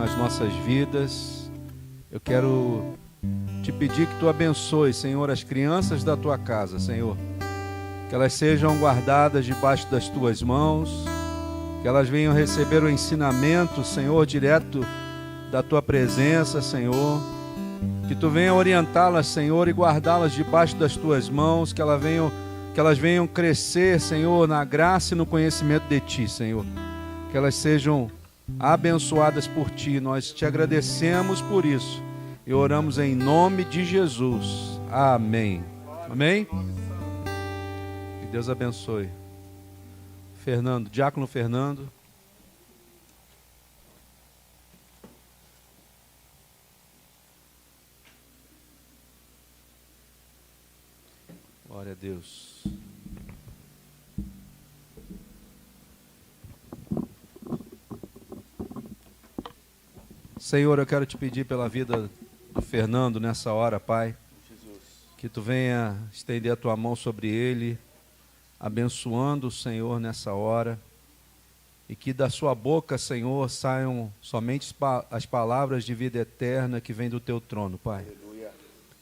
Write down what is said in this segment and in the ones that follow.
nas nossas vidas. Eu quero te pedir que tu abençoe, Senhor, as crianças da tua casa, Senhor. Que elas sejam guardadas debaixo das tuas mãos, que elas venham receber o ensinamento, Senhor, direto da tua presença, Senhor. Que tu venha orientá-las, Senhor, e guardá-las debaixo das tuas mãos, que elas venham crescer, Senhor, na graça e no conhecimento de ti, Senhor. Que elas sejam abençoadas por ti. Nós te agradecemos por isso e oramos em nome de Jesus. Amém. Amém? Que Deus abençoe. Fernando, Diácono Fernando. Glória a Deus. Senhor, eu quero te pedir pela vida do Fernando nessa hora, Pai. Que tu venha estender a tua mão sobre ele, abençoando o Senhor nessa hora. E que da sua boca, Senhor, saiam somente as palavras de vida eterna que vêm do teu trono, Pai.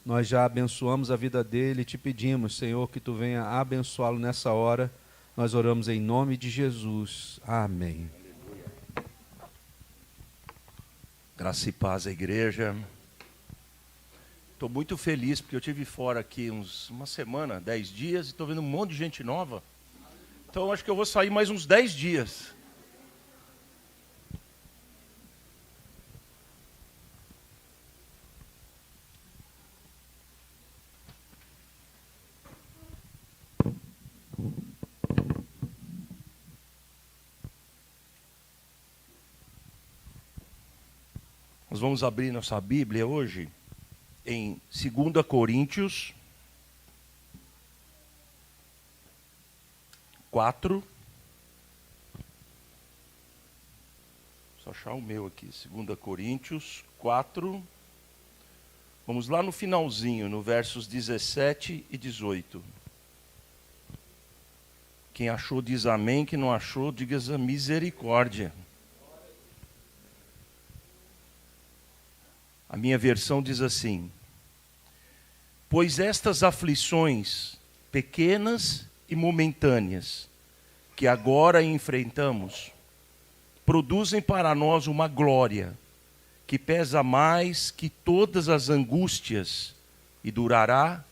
Nós já abençoamos a vida dele e te pedimos, Senhor, que tu venha abençoá-lo nessa hora. Nós oramos em nome de Jesus. Amém. Graça e paz à igreja. Estou muito feliz porque eu estive fora aqui uma semana, 10 dias, e estou vendo um monte de gente nova. Então acho que eu vou sair mais uns 10 dias. Nós vamos abrir nossa Bíblia hoje em 2 Coríntios 4. Só achar o meu aqui. 2 Coríntios 4. Vamos lá no finalzinho, no versos 17 e 18. Quem achou diz amém, quem não achou diga misericórdia. A minha versão diz assim: pois estas aflições pequenas e momentâneas que agora enfrentamos produzem para nós uma glória que pesa mais que todas as angústias e durará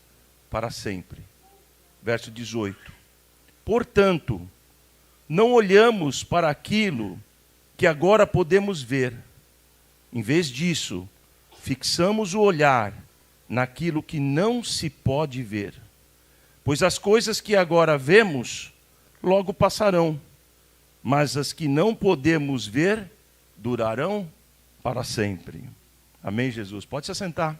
para sempre. Verso 18. Portanto, não olhamos para aquilo que agora podemos ver. Em vez disso, fixamos o olhar naquilo que não se pode ver. Pois as coisas que agora vemos, logo passarão. Mas as que não podemos ver, durarão para sempre. Amém, Jesus? Pode se assentar.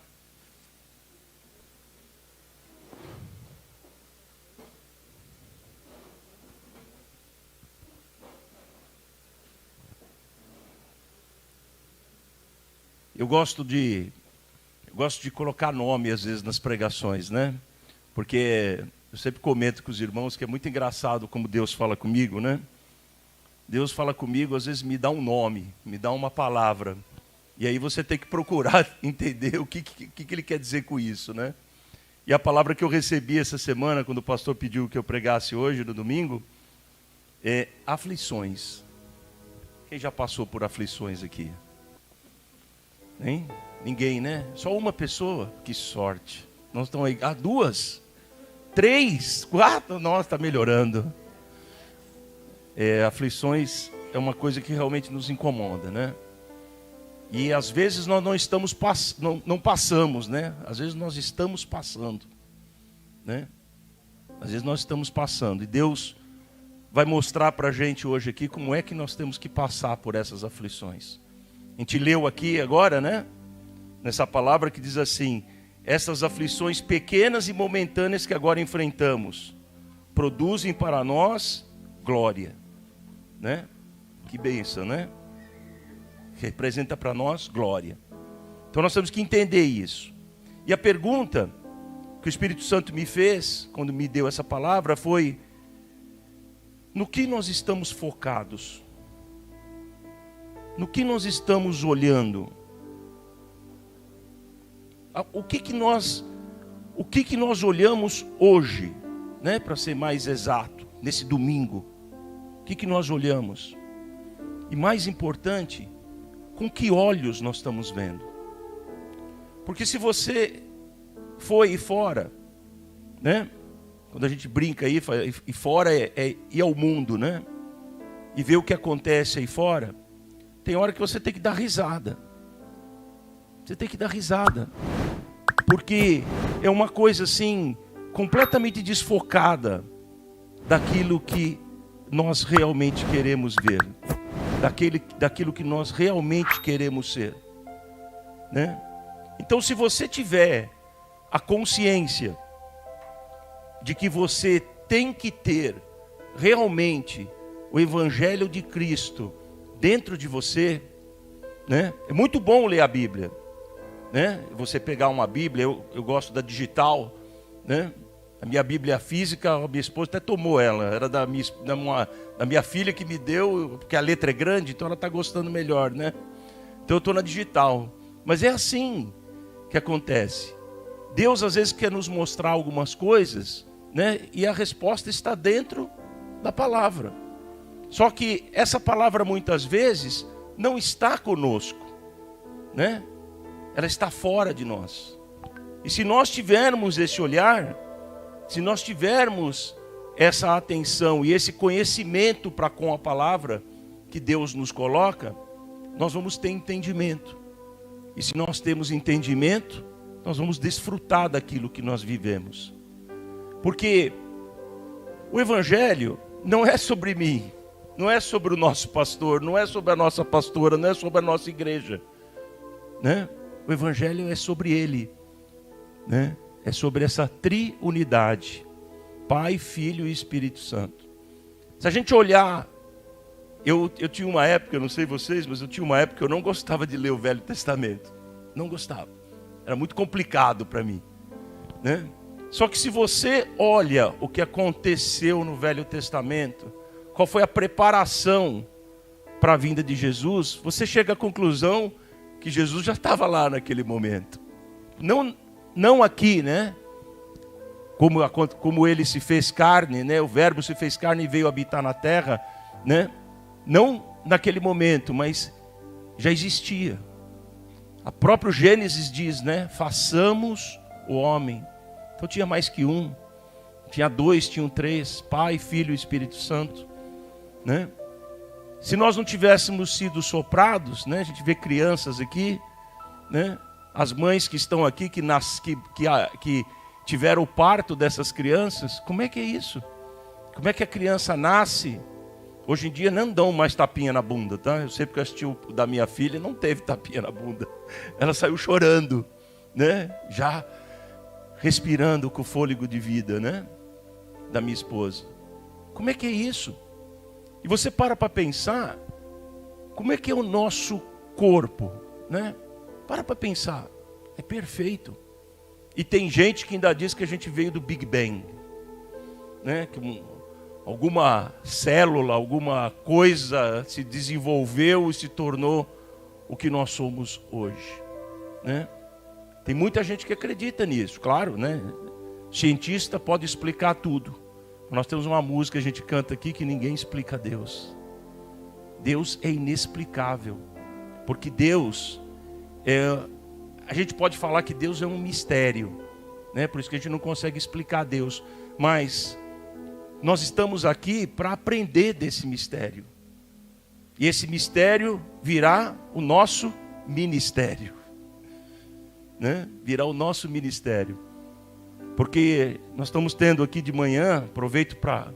Eu gosto de colocar nome, às vezes, nas pregações, né? Porque eu sempre comento com os irmãos que é muito engraçado como Deus fala comigo, né? Deus fala comigo, às vezes me dá um nome, me dá uma palavra. E aí você tem que procurar entender o que Ele quer dizer com isso, né? E a palavra que eu recebi essa semana, quando o pastor pediu que eu pregasse hoje, no domingo, é aflições. Quem já passou por aflições aqui? Hein? Ninguém, né? Só uma pessoa? Que sorte. Nós estamos aí. 2, 3, 4. Nossa, está melhorando. Aflições é uma coisa que realmente nos incomoda, né? E às vezes nós não passamos, né? Às vezes nós estamos passando, né? Às vezes nós estamos passando. E Deus vai mostrar para a gente hoje aqui como é que nós temos que passar por essas aflições. A gente leu aqui agora, né? Nessa palavra que diz assim: essas aflições pequenas e momentâneas que agora enfrentamos produzem para nós glória, né? Que bênção, né? Representa para nós glória. Então nós temos que entender isso. E a pergunta que o Espírito Santo me fez quando me deu essa palavra foi: no que nós estamos focados? no que nós estamos olhando? O que nós olhamos hoje, né, para ser mais exato, nesse domingo? O que nós olhamos? E mais importante, com que olhos nós estamos vendo? Porque se você for aí fora, né? Quando a gente brinca aí, e fora é ir ao mundo, né? E ver o que acontece aí fora, tem hora que você tem que dar risada. Você tem que dar risada. Porque é uma coisa assim, completamente desfocada daquilo que nós realmente queremos ver. Daquilo que nós realmente queremos ser, né? Então, se você tiver a consciência de que você tem que ter realmente o Evangelho de Cristo dentro de você, né? É muito bom ler a Bíblia, né? Você pegar uma Bíblia, eu gosto da digital, né? A minha Bíblia física, a minha esposa até tomou ela, era da minha filha que me deu, porque a letra é grande, então ela está gostando melhor, né? Então eu estou na digital. Mas é assim que acontece. Deus às vezes quer nos mostrar algumas coisas, né? E a resposta está dentro da palavra. Só que essa palavra muitas vezes não está conosco, né? Ela está fora de nós. E se nós tivermos esse olhar, se nós tivermos essa atenção e esse conhecimento para com a palavra que Deus nos coloca, nós vamos ter entendimento. E se nós temos entendimento, nós vamos desfrutar daquilo que nós vivemos. Porque o Evangelho não é sobre mim, não é sobre o nosso pastor, não é sobre a nossa pastora, não é sobre a nossa igreja, né? O Evangelho é sobre Ele, né? É sobre essa triunidade, Pai, Filho e Espírito Santo. Se a gente olhar, eu tinha uma época, eu não sei vocês, mas eu tinha uma época que eu não gostava de ler o Velho Testamento. Não gostava. Era muito complicado para mim, né? Só que se você olha o que aconteceu no Velho Testamento, qual foi a preparação para a vinda de Jesus, você chega à conclusão que Jesus já estava lá naquele momento. Não aqui, né? Como ele se fez carne, né? O Verbo se fez carne e veio habitar na terra, né? Não naquele momento, mas já existia. A própria Gênesis diz, né? Façamos o homem. Então tinha mais que um, tinha dois, tinham três, Pai, Filho e Espírito Santo, né? Se nós não tivéssemos sido soprados, né? A gente vê crianças aqui, né? As mães que estão aqui, que tiveram o parto dessas crianças, como é que é isso? Como é que a criança nasce? Hoje em dia não dão mais tapinha na bunda, tá? Eu sei porque eu assisti o da minha filha, não teve tapinha na bunda. Ela saiu chorando, né? Já respirando com o fôlego de vida, né? Da minha esposa. Como é que é isso? E você para pensar, como é que é o nosso corpo, né? Para pensar, é perfeito. E tem gente que ainda diz que a gente veio do Big Bang, né? Que alguma célula, alguma coisa se desenvolveu e se tornou o que nós somos hoje, né? Tem muita gente que acredita nisso, claro, né? Cientista pode explicar tudo. Nós temos uma música que a gente canta aqui que ninguém explica Deus. Deus é inexplicável, porque Deus a gente pode falar que Deus é um mistério, né? Por isso que a gente não consegue explicar Deus, mas nós estamos aqui para aprender desse mistério. E esse mistério virá o nosso ministério, né? Virá o nosso ministério. Porque nós estamos tendo aqui de manhã, aproveito para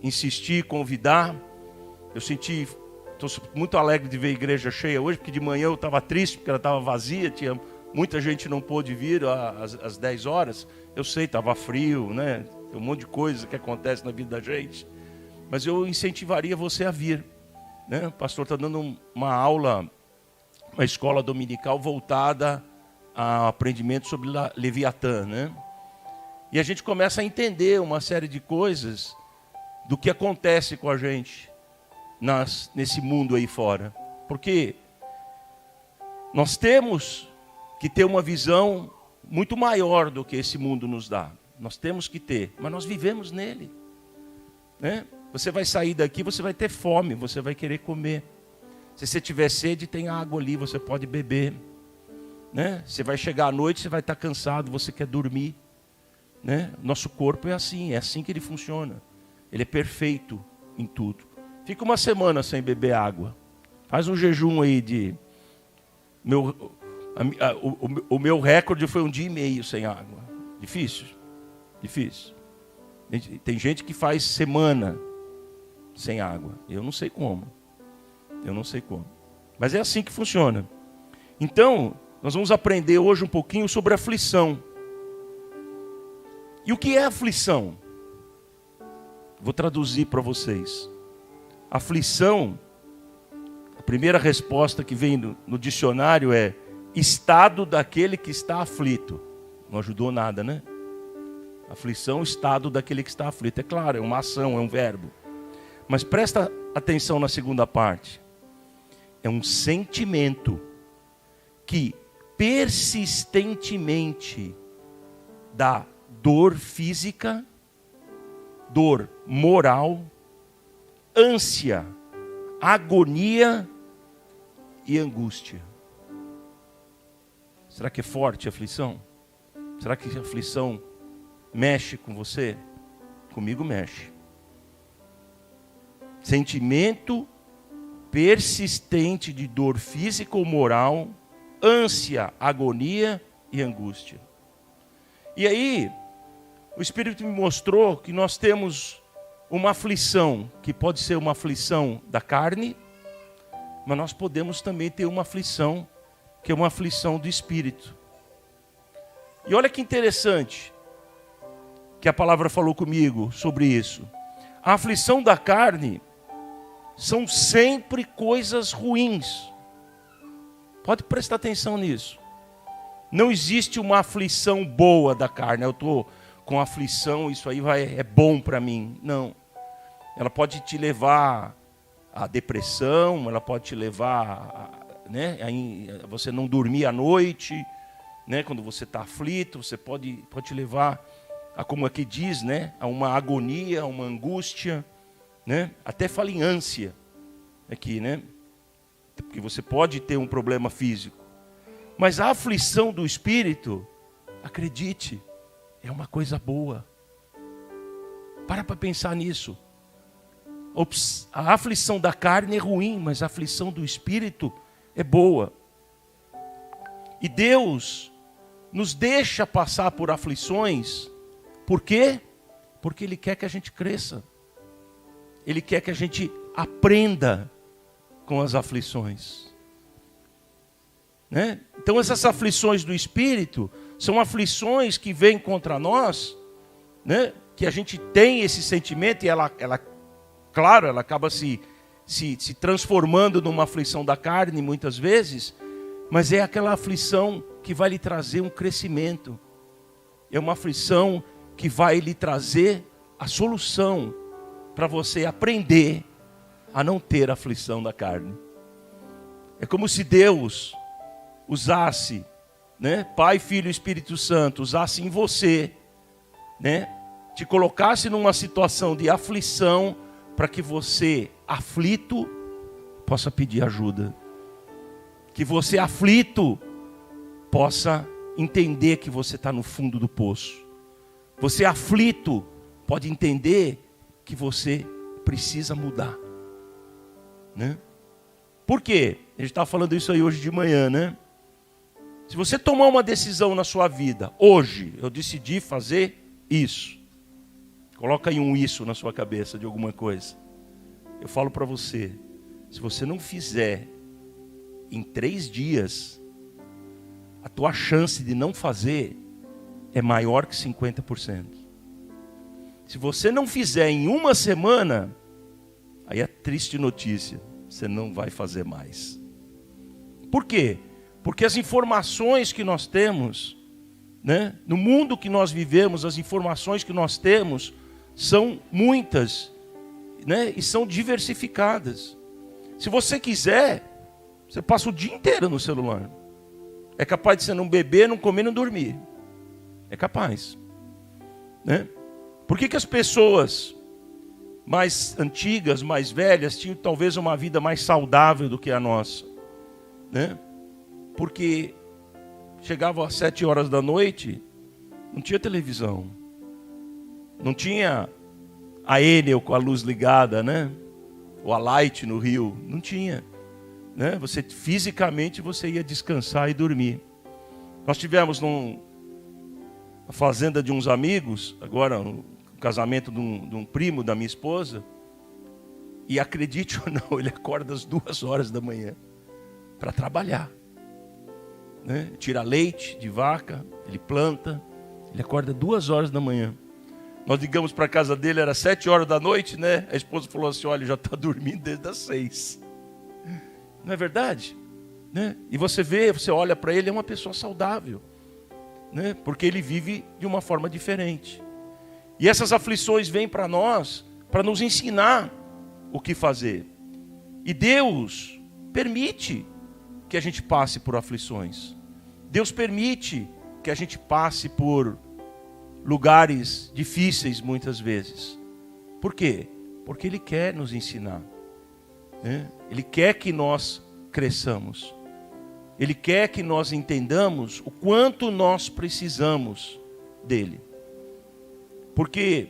insistir, convidar. Estou muito alegre de ver a igreja cheia hoje, porque de manhã eu estava triste, porque ela estava vazia, muita gente não pôde vir às 10 horas. Eu sei, estava frio, né? Tem um monte de coisa que acontece na vida da gente. Mas eu incentivaria você a vir, né? O pastor está dando uma aula, uma escola dominical voltada a aprendimento sobre Leviatã, né? E a gente começa a entender uma série de coisas do que acontece com a gente nesse mundo aí fora. Porque Nós temos que ter uma visão muito maior do que esse mundo nos dá. Nós temos que ter, mas nós vivemos nele, né? Você vai sair daqui, você vai ter fome, você vai querer comer. Se você tiver sede, tem água ali, você pode beber, né? Você vai chegar à noite, você vai estar cansado, você quer dormir, né? Nosso corpo é assim que ele funciona. Ele é perfeito em tudo. Fica uma semana sem beber água. Faz um jejum aí de... O meu recorde foi 1 dia e meio sem água. Difícil. Tem gente que faz semana sem água. Eu não sei como. Mas é assim que funciona. Então, nós vamos aprender hoje um pouquinho sobre aflição. E o que é aflição? Vou traduzir para vocês. Aflição, a primeira resposta que vem no dicionário é estado daquele que está aflito. Não ajudou nada, né? Aflição, estado daquele que está aflito. É claro, é uma ação, é um verbo. Mas presta atenção na segunda parte. É um sentimento que persistentemente dá dor física, dor moral, ânsia, agonia e angústia. Será que é forte a aflição? Será que a aflição mexe com você? Comigo mexe. Sentimento persistente de dor física ou moral, ânsia, agonia e angústia. E aí, o Espírito me mostrou que nós temos uma aflição, que pode ser uma aflição da carne, mas nós podemos também ter uma aflição, que é uma aflição do Espírito. E olha que interessante, que a palavra falou comigo sobre isso. A aflição da carne são sempre coisas ruins. Pode prestar atenção nisso. Não existe uma aflição boa da carne. Eu estou com aflição, isso aí é bom para mim. Não. Ela pode te levar à depressão, ela pode te levar a você não dormir à noite, né? Quando você está aflito, você pode te levar a, como aqui diz, né? A uma agonia, a uma angústia, né? Até fala em ânsia aqui, né? Porque você pode ter um problema físico. Mas a aflição do espírito, acredite, é uma coisa boa. Para pensar nisso. A aflição da carne é ruim, mas a aflição do espírito é boa. E Deus nos deixa passar por aflições. Por quê? Porque Ele quer que a gente cresça. Ele quer que a gente aprenda com as aflições. Né? Então essas aflições do Espírito são aflições que vêm contra nós, né? Que a gente tem esse sentimento e ela claro, ela acaba se transformando numa aflição da carne muitas vezes, mas é aquela aflição que vai lhe trazer um crescimento. É uma aflição que vai lhe trazer a solução para você aprender a não ter aflição da carne. É como se Deus usasse, né, Pai, Filho e Espírito Santo, usasse em você, né, te colocasse numa situação de aflição para que você, aflito, possa pedir ajuda. Que você, aflito, possa entender que você está no fundo do poço. Você, aflito, pode entender que você precisa mudar. Né? Por quê? A gente estava falando isso aí hoje de manhã, né? Se você tomar uma decisão na sua vida, hoje, eu decidi fazer isso. Coloca aí um isso na sua cabeça de alguma coisa. Eu falo para você, se você não fizer em 3 dias, a tua chance de não fazer é maior que 50%. Se você não fizer em 1 semana, aí é triste notícia, você não vai fazer mais. Por quê? Porque as informações que nós temos, né, no mundo que nós vivemos, as informações que nós temos são muitas, né, e são diversificadas. Se você quiser, Você passa o dia inteiro no celular. É capaz de você não beber, não comer, não dormir. É capaz. Né? Por que as pessoas mais antigas, mais velhas, tinham talvez uma vida mais saudável do que a nossa? Né? Porque chegava às 7 horas da noite, não tinha televisão. Não tinha a Enel com a luz ligada, né? Ou a Light no Rio. Não tinha. Né? Fisicamente você ia descansar e dormir. Nós tivemos na fazenda de uns amigos, agora no casamento de um primo da minha esposa, e acredite ou não, ele acorda às 2 horas da manhã para trabalhar. Né? Tira leite de vaca, ele planta, ele acorda 2 horas da manhã. Nós ligamos para a casa dele, era 7 horas da noite, né? A esposa falou assim, olha, já está dormindo desde as 6. Não é verdade? Né? E você vê, você olha para ele, é uma pessoa saudável. Né? Porque ele vive de uma forma diferente. E essas aflições vêm para nós, para nos ensinar o que fazer. E Deus permite que a gente passe por aflições. Deus permite que a gente passe por lugares difíceis muitas vezes. Por quê? Porque Ele quer nos ensinar. Né? Ele quer que nós cresçamos. Ele quer que nós entendamos o quanto nós precisamos dEle. Porque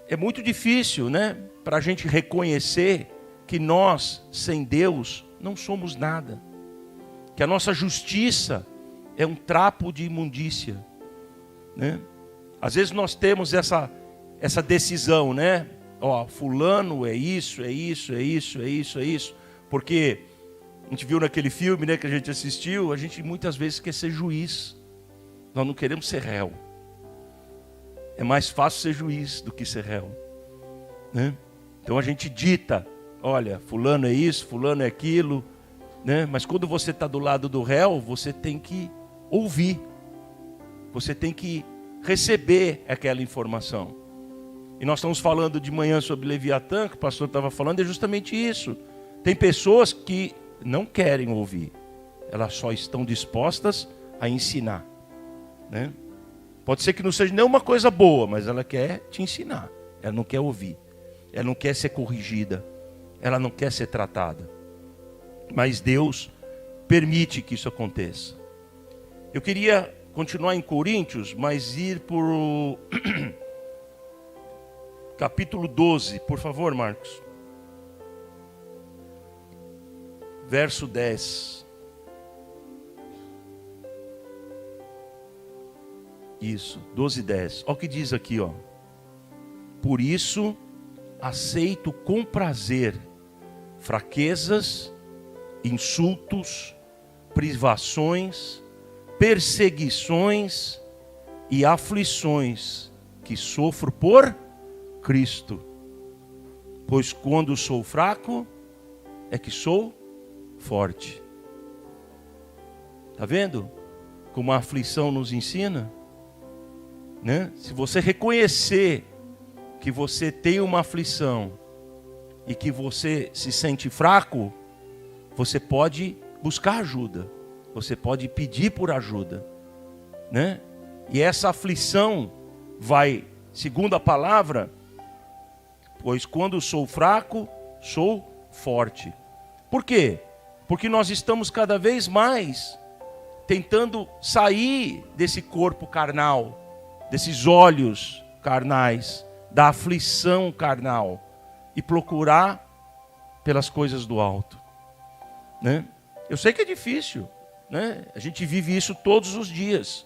é muito difícil, né, para a gente reconhecer que nós, sem Deus, não somos nada. Que a nossa justiça é um trapo de imundícia. Né? Às vezes nós temos essa decisão, né? Ó, fulano é isso, é isso, é isso, é isso, é isso. Porque a gente viu naquele filme, né, que a gente assistiu, a gente muitas vezes quer ser juiz. Nós não queremos ser réu. É mais fácil ser juiz do que ser réu. Né? Então a gente dita, olha, fulano é isso, fulano é aquilo. Né? Mas quando você está do lado do réu, você tem que ouvir. Você tem que receber aquela informação. E nós estamos falando de manhã sobre Leviatã, que o pastor estava falando, é justamente isso. Tem pessoas que não querem ouvir. Elas só estão dispostas a ensinar. Né? Pode ser que não seja nenhuma coisa boa, mas ela quer te ensinar. Ela não quer ouvir. Ela não quer ser corrigida. Ela não quer ser tratada. Mas Deus permite que isso aconteça. Eu queria continuar em Coríntios, mas ir por capítulo 12, por favor, Marcos. Verso 10. Isso, 12, 10. Olha o que diz aqui, ó. Por isso, aceito com prazer fraquezas, insultos, privações, perseguições e aflições que sofro por Cristo. Pois quando sou fraco, é que sou forte. Está vendo como a aflição nos ensina? Né? Se você reconhecer que você tem uma aflição e que você se sente fraco, você pode buscar ajuda. Você pode pedir por ajuda. Né? E essa aflição vai, segundo a palavra, pois quando sou fraco, sou forte. Por quê? Porque nós estamos cada vez mais tentando sair desse corpo carnal, desses olhos carnais, da aflição carnal e procurar pelas coisas do alto. Né? Eu sei que é difícil, né? A gente vive isso todos os dias,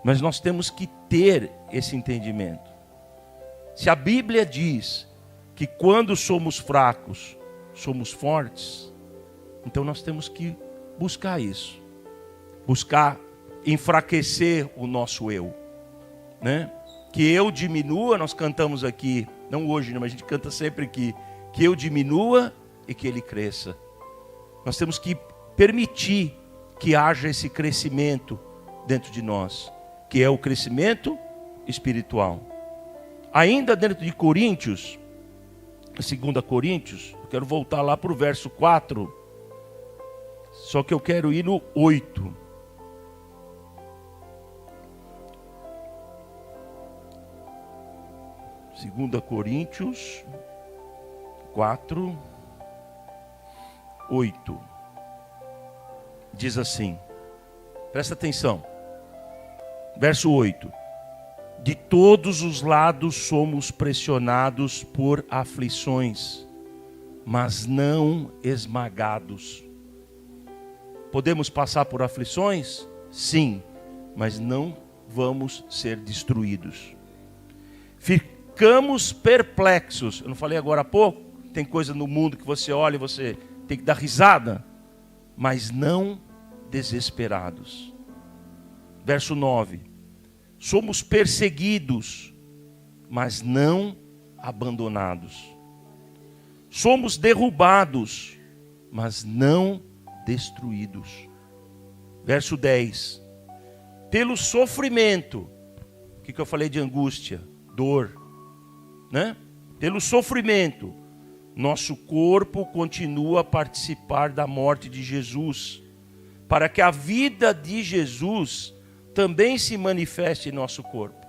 mas nós temos que ter esse entendimento. Se a Bíblia diz que quando somos fracos, somos fortes, então nós temos que buscar isso. Buscar enfraquecer o nosso eu. Né? Que eu diminua, nós cantamos aqui, não hoje, mas a gente canta sempre aqui, que eu diminua e que ele cresça. Nós temos que permitir que haja esse crescimento dentro de nós, que é o crescimento espiritual. Ainda dentro de Coríntios, 2 Coríntios, eu quero voltar lá para o verso 4, Só que eu quero ir no 8. Segunda Coríntios 4, 8. Diz assim, presta atenção. Verso 8. De todos os lados somos pressionados por aflições, mas não esmagados. Podemos passar por aflições? Sim, mas não vamos ser destruídos. Ficamos perplexos. Eu não falei agora há pouco? Tem coisa no mundo que você olha e você tem que dar risada, mas não desesperados. Verso 9. Somos perseguidos, mas não abandonados. Somos derrubados, mas não destruídos. Verso 10. Pelo sofrimento, o que eu falei de angústia, dor, né? Pelo sofrimento, nosso corpo continua a participar da morte de Jesus, para que a vida de Jesus também se manifeste em nosso corpo.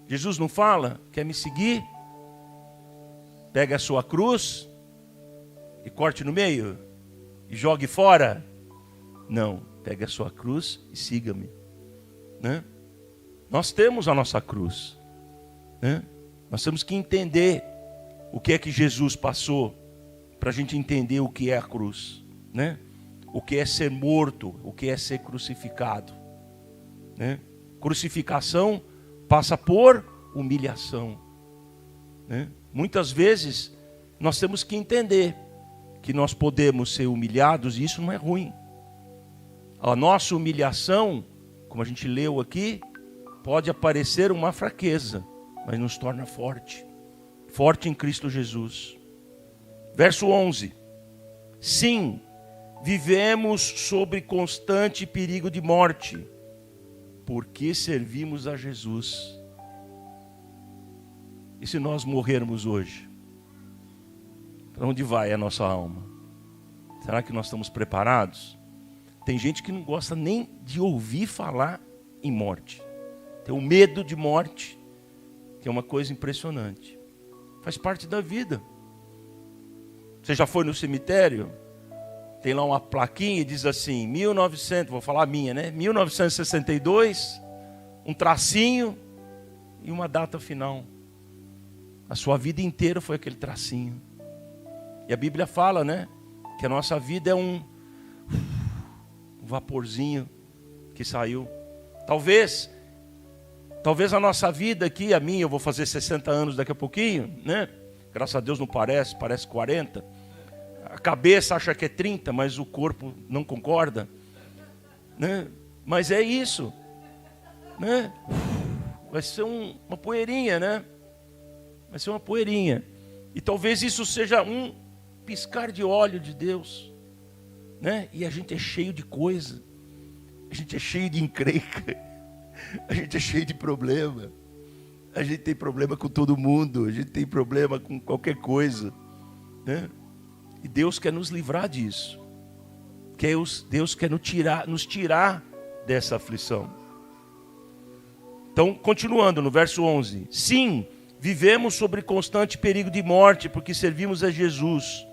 Jesus não fala, quer me seguir? Pega a sua cruz e corte no meio e jogue fora. Não, pega a sua cruz e siga-me, né? Nós temos a nossa cruz, né? Nós temos que entender o que é que Jesus passou, para a gente entender o que é a cruz, né? O que é ser morto, o que é ser crucificado, né? Crucificação passa por humilhação, né? Muitas vezes nós temos que entender que nós podemos ser humilhados e isso não é ruim. A nossa humilhação, como a gente leu aqui, pode aparecer uma fraqueza, mas nos torna forte em Cristo Jesus. Verso 11. Sim, vivemos sob constante perigo de morte, porque servimos a Jesus. E se nós morrermos hoje? Para onde vai a nossa alma? Será que nós estamos preparados? Tem gente que não gosta nem de ouvir falar em morte. Tem um medo de morte, que é uma coisa impressionante. Faz parte da vida. Você já foi no cemitério? Tem lá uma plaquinha e diz assim, 1900, vou falar a minha, né? 1962, um tracinho e uma data final. A sua vida inteira foi aquele tracinho. E a Bíblia fala, né? Que a nossa vida é um vaporzinho que saiu. Talvez a nossa vida aqui, a minha, eu vou fazer 60 anos daqui a pouquinho, né? Graças a Deus não parece 40. A cabeça acha que é 30, mas o corpo não concorda, né? Mas é isso, né? Vai ser uma poeirinha, né? Vai ser uma poeirinha. E talvez isso seja um piscar de olho de Deus, né? E a gente é cheio de coisa, a gente é cheio de encrenca, a gente é cheio de problema, a gente tem problema com todo mundo, a gente tem problema com qualquer coisa, né? E Deus quer nos livrar disso. Deus quer nos tirar dessa aflição. Então, continuando no verso 11. Sim, vivemos sobre constante perigo de morte, porque servimos a Jesus,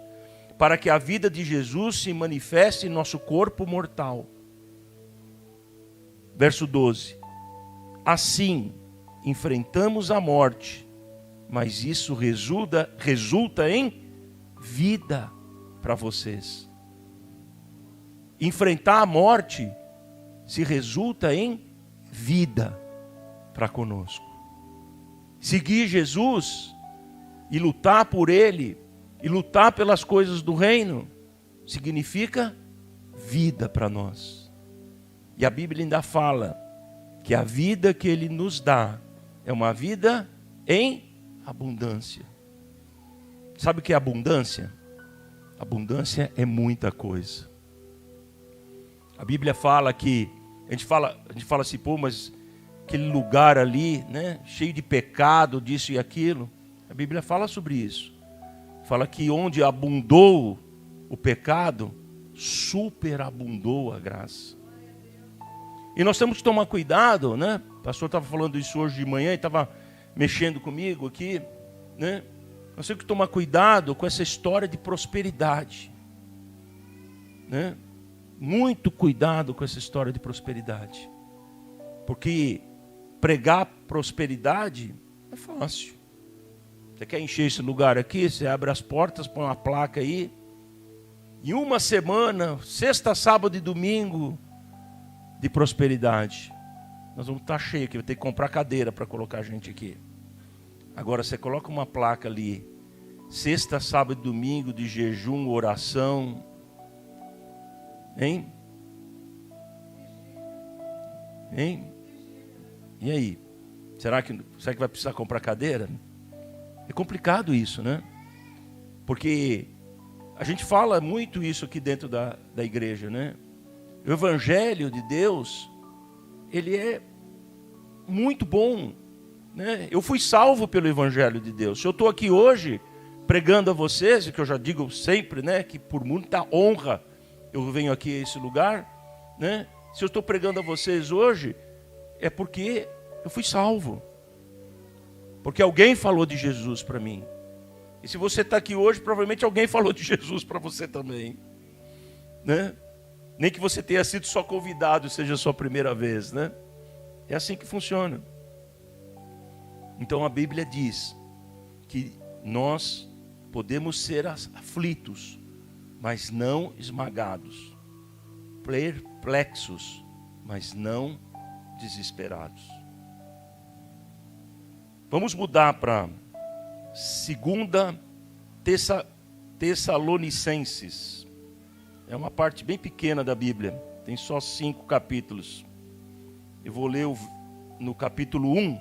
para que a vida de Jesus se manifeste em nosso corpo mortal. Verso 12. Assim, enfrentamos a morte, mas isso resulta em vida para vocês. Enfrentar a morte se resulta em vida para conosco. Seguir Jesus e lutar por Ele e lutar pelas coisas do reino significa vida para nós. E a Bíblia ainda fala que a vida que Ele nos dá é uma vida em abundância. Sabe o que é abundância? Abundância é muita coisa. A Bíblia fala que, a gente fala assim, pô, mas aquele lugar ali, né, cheio de pecado, disso e aquilo. A Bíblia fala sobre isso. Fala que onde abundou o pecado, superabundou a graça. E nós temos que tomar cuidado, né? O pastor estava falando isso hoje de manhã e estava mexendo comigo aqui, né? Nós temos que tomar cuidado com essa história de prosperidade, né? Muito cuidado com essa história de prosperidade. Porque pregar prosperidade é fácil. Você quer encher esse lugar aqui, você abre as portas, põe uma placa aí. Em uma semana, sexta, sábado e domingo, de prosperidade. Nós vamos estar cheios aqui, vai ter que comprar cadeira para colocar a gente aqui. Agora você coloca uma placa ali, sexta, sábado e domingo de jejum, oração. Hein? Hein? E aí? Será que vai precisar comprar cadeira? É complicado isso, né? Porque a gente fala muito isso aqui dentro da igreja, né? O Evangelho de Deus, ele é muito bom, né? Eu fui salvo pelo Evangelho de Deus. Se eu estou aqui hoje pregando a vocês, que eu já digo sempre, né, que por muita honra eu venho aqui a esse lugar, né? Se eu estou pregando a vocês hoje, é porque eu fui salvo. Porque alguém falou de Jesus para mim. E se você está aqui hoje, provavelmente alguém falou de Jesus para você também, né? Nem que você tenha sido só convidado, seja a sua primeira vez, né? É assim que funciona. Então a Bíblia diz que nós podemos ser aflitos, mas não esmagados, perplexos, mas não desesperados. Vamos mudar para 2 Tessalonicenses. É uma parte bem pequena da Bíblia, tem só 5 capítulos. Eu vou ler no capítulo 1.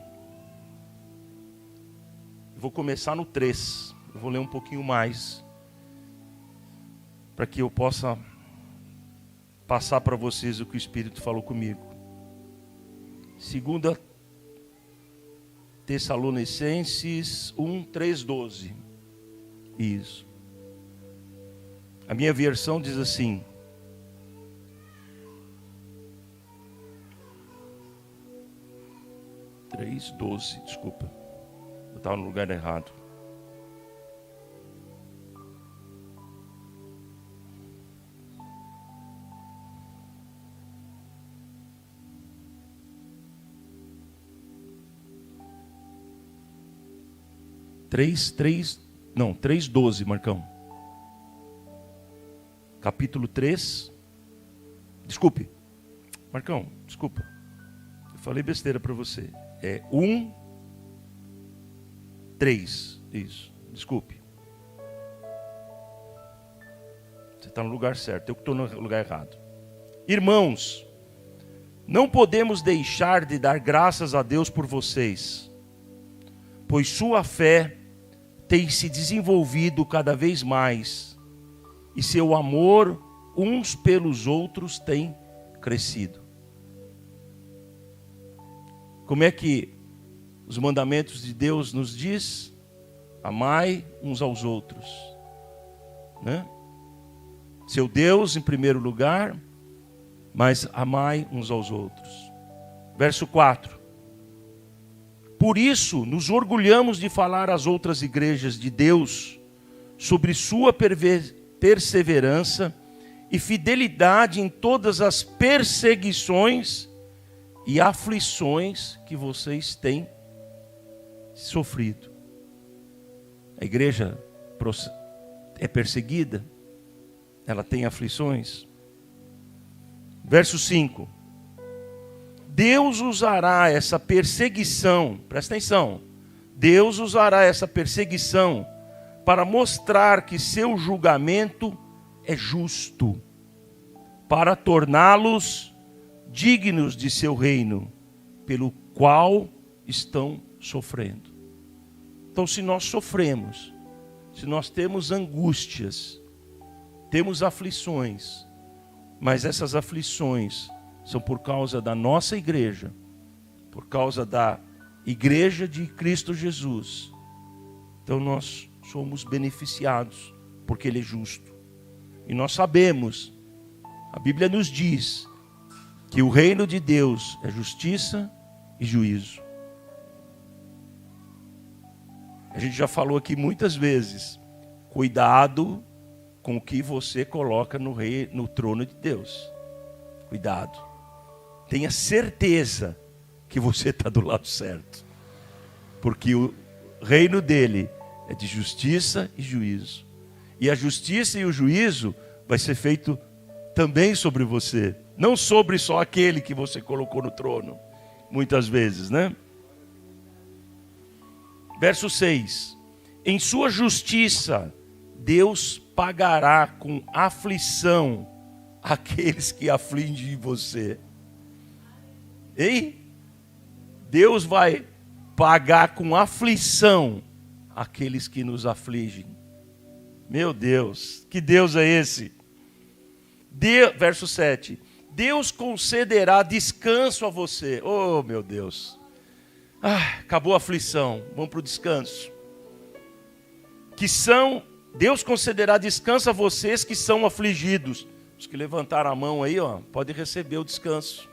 Vou começar no 3. Eu vou ler um pouquinho mais, para que eu possa passar para vocês o que o Espírito falou comigo. 2 Tessalonicenses 1, 3, 12. Isso. A minha versão diz assim: desculpa, eu estava no lugar errado. Três, 3:12, Marcão. Capítulo 3. Desculpe. Marcão, desculpa. Eu falei besteira para você. É 1, 3. Isso. Desculpe. Você está no lugar certo. Eu que estou no lugar errado. Irmãos, não podemos deixar de dar graças a Deus por vocês, pois sua fé tem se desenvolvido cada vez mais e seu amor uns pelos outros tem crescido. Como é que os mandamentos de Deus nos diz? Amai uns aos outros, né? Seu Deus em primeiro lugar, mas amai uns aos outros. Verso 4. Por isso, nos orgulhamos de falar às outras igrejas de Deus sobre sua perseverança e fidelidade em todas as perseguições e aflições que vocês têm sofrido. A igreja é perseguida, ela tem aflições. Verso 5. Deus usará essa perseguição, presta atenção, Deus usará essa perseguição para mostrar que seu julgamento é justo, para torná-los dignos de seu reino, pelo qual estão sofrendo. Então, se nós sofremos, se nós temos angústias, temos aflições, mas essas aflições são por causa da nossa igreja, por causa da igreja de Cristo Jesus. Então nós somos beneficiados, porque Ele é justo. E nós sabemos A Bíblia nos diz que o reino de Deus é justiça e juízo. A gente já falou aqui muitas vezes, cuidado com o que você coloca no trono de Deus. Cuidado. Tenha certeza que você está do lado certo. Porque o reino dele é de justiça e juízo. E a justiça e o juízo vai ser feito também sobre você. Não sobre só aquele que você colocou no trono. Muitas vezes, né? Verso 6. Em sua justiça, Deus pagará com aflição aqueles que afligem você. Ei? Deus vai pagar com aflição aqueles que nos afligem. Meu Deus, que Deus é esse? Verso 7. Deus concederá descanso a você. Oh, meu Deus. Acabou a aflição. Vamos para o descanso. Deus concederá descanso a vocês que são afligidos. Os que levantaram a mão aí, podem receber o descanso.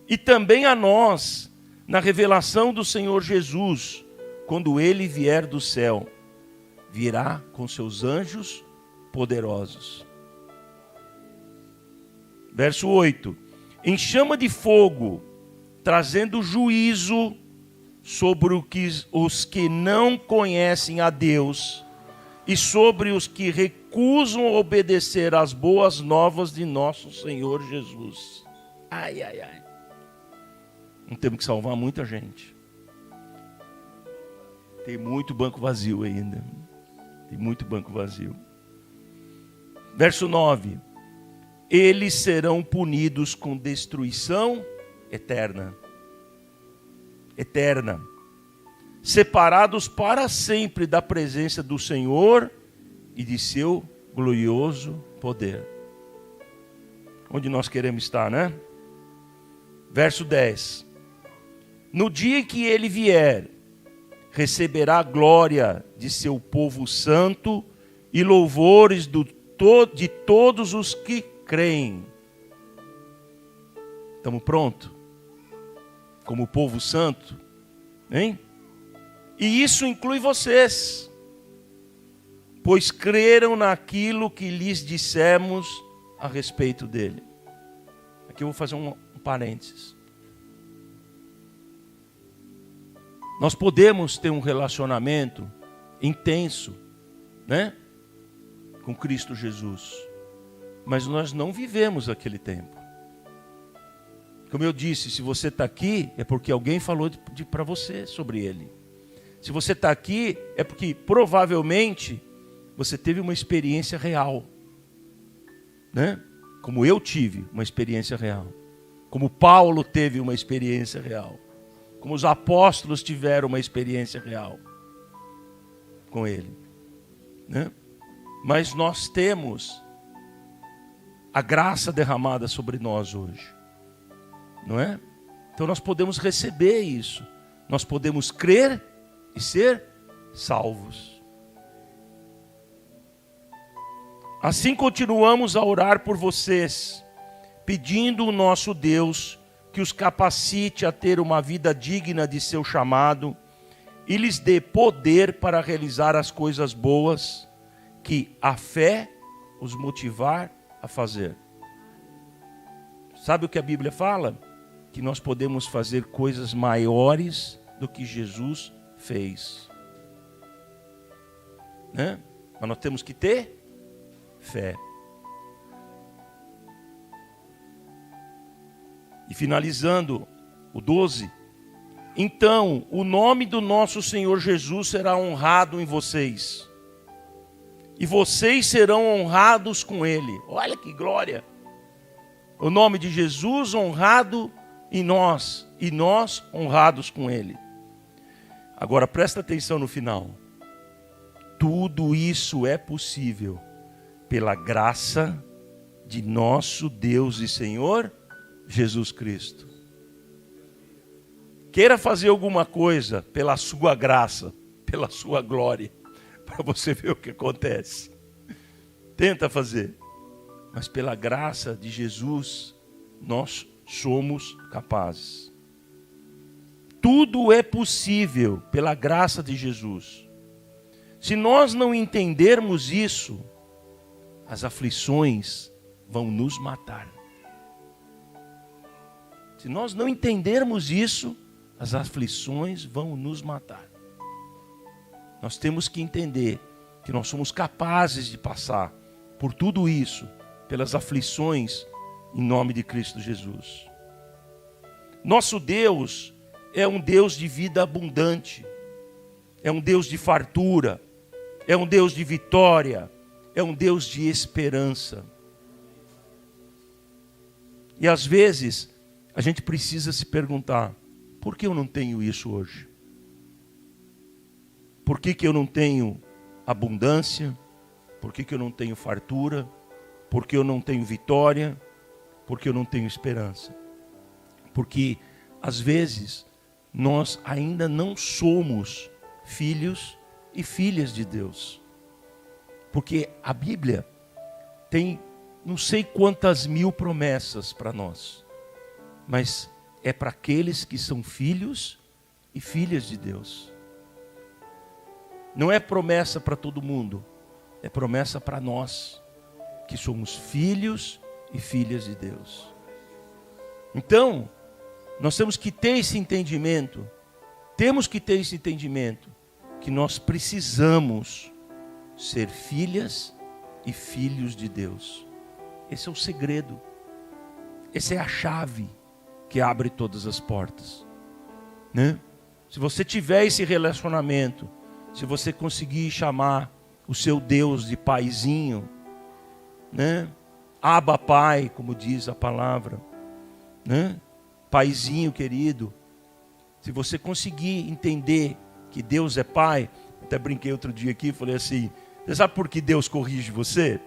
E também a nós, na revelação do Senhor Jesus, quando Ele vier do céu, virá com seus anjos poderosos. Verso 8. Em chama de fogo, trazendo juízo sobre os que não conhecem a Deus e sobre os que recusam obedecer às boas novas de nosso Senhor Jesus. Ai, ai, ai. Não temos que salvar muita gente. Tem muito banco vazio ainda. Tem muito banco vazio. Verso 9. Eles serão punidos com destruição eterna. Eterna. Separados para sempre da presença do Senhor e de seu glorioso poder. Onde nós queremos estar, né? Verso 10. No dia que ele vier, receberá a glória de seu povo santo e louvores de todos os que creem. Estamos prontos? Como povo santo? Hein? E isso inclui vocês, pois creram naquilo que lhes dissemos a respeito dele. Aqui eu vou fazer um parênteses. Nós podemos ter um relacionamento intenso, né, com Cristo Jesus, mas nós não vivemos aquele tempo. Como eu disse, se você está aqui, é porque alguém falou para você sobre ele. Se você está aqui, é porque provavelmente você teve uma experiência real, né? Como eu tive uma experiência real, como Paulo teve uma experiência real, como os apóstolos tiveram uma experiência real com ele, né? Mas nós temos a graça derramada sobre nós hoje, não é? Então nós podemos receber isso, nós podemos crer e ser salvos. Assim continuamos a orar por vocês, pedindo ao nosso Deus que os capacite a ter uma vida digna de seu chamado e lhes dê poder para realizar as coisas boas que a fé os motivar a fazer. Sabe o que a Bíblia fala? Que nós podemos fazer coisas maiores do que Jesus fez, né? Mas nós temos que ter fé. E finalizando o 12. Então, o nome do nosso Senhor Jesus será honrado em vocês, e vocês serão honrados com ele. Olha que glória! O nome de Jesus honrado em nós, e nós honrados com ele. Agora presta atenção no final. Tudo isso é possível pela graça de nosso Deus e Senhor Jesus Cristo. Queira fazer alguma coisa pela sua graça, pela sua glória, para você ver o que acontece. Tenta fazer. mas pela graça de Jesus, nós somos capazes. Tudo é possível pela graça de Jesus. Se nós não entendermos isso, as aflições vão nos matar. Se nós não entendermos isso, as aflições vão nos matar. Nós temos que entender que nós somos capazes de passar por tudo isso, pelas aflições, em nome de Cristo Jesus. Nosso Deus é um Deus de vida abundante, é um Deus de fartura, é um Deus de vitória, é um Deus de esperança. E às vezes, a gente precisa se perguntar, por que eu não tenho isso hoje? Por que eu não tenho abundância? Por que eu não tenho fartura? Por que eu não tenho vitória? Por que eu não tenho esperança? Porque, às vezes, nós ainda não somos filhos e filhas de Deus. Porque a Bíblia tem não sei quantas mil promessas para nós. Mas é para aqueles que são filhos e filhas de Deus. Não é promessa para todo mundo, é promessa para nós, que somos filhos e filhas de Deus. Então, nós temos que ter esse entendimento, que nós precisamos ser filhas e filhos de Deus. Esse é o segredo, essa é a chave que abre todas as portas, né? Se você tiver esse relacionamento, se você conseguir chamar o seu Deus de paizinho, né? Abba Pai, como diz a palavra, né? Paizinho querido. Se você conseguir entender que Deus é Pai, até brinquei outro dia aqui, falei assim, você sabe por que Deus corrige você?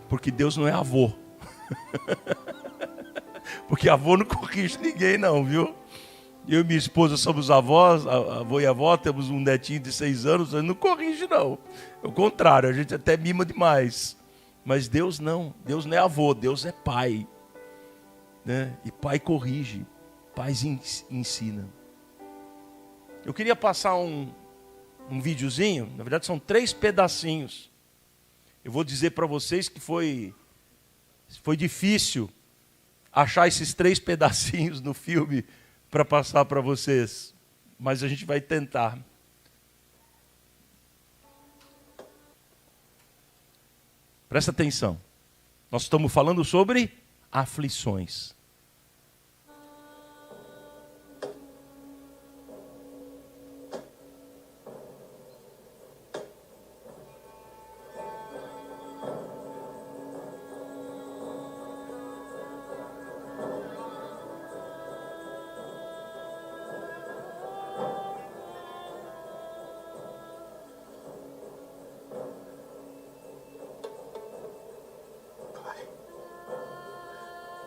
Porque Deus não é avô. Porque avô não corrige ninguém não, viu? Eu e minha esposa somos avós, avô e avó, temos um netinho de 6 anos, ele não corrige não. É o contrário, a gente até mima demais. Mas Deus não é avô, Deus é pai, né? E pai corrige, pai ensina. Eu queria passar um videozinho, na verdade são 3 pedacinhos. Eu vou dizer para vocês que foi difícil achar esses 3 pedacinhos no filme para passar para vocês, mas a gente vai tentar. Presta atenção. Nós estamos falando sobre aflições.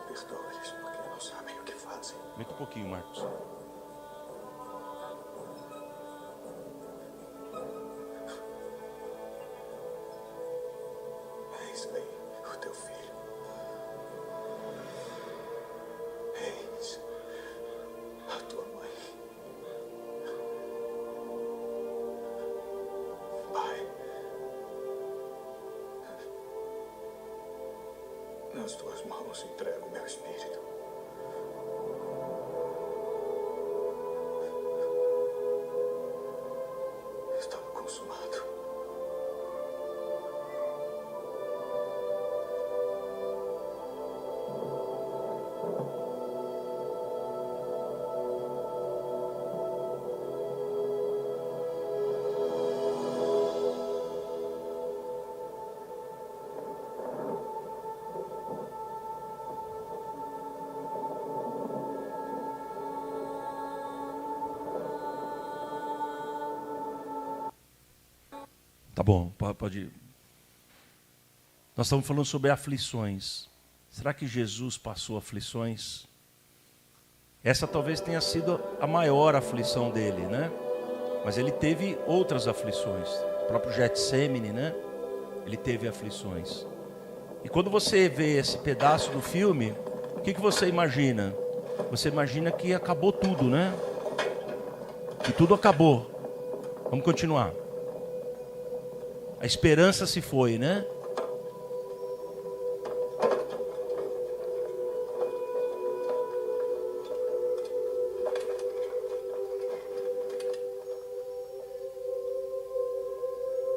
Perdoa-lhes porque não sabem o que fazem. Aumenta um pouquinho, Marcos. Eis aí o teu filho. Eis a tua mãe. Pai, nas tuas mãos entrego o meu espírito. Está consumado. Tá bom, pode ir. Nós estamos falando sobre aflições. Será que Jesus passou aflições? Essa talvez tenha sido a maior aflição dele, né? Mas ele teve outras aflições. O próprio Getsêmani, né? Ele teve aflições. E quando você vê esse pedaço do filme, o que você imagina? Você imagina que acabou tudo, né? Que tudo acabou. Vamos continuar. A esperança se foi, né?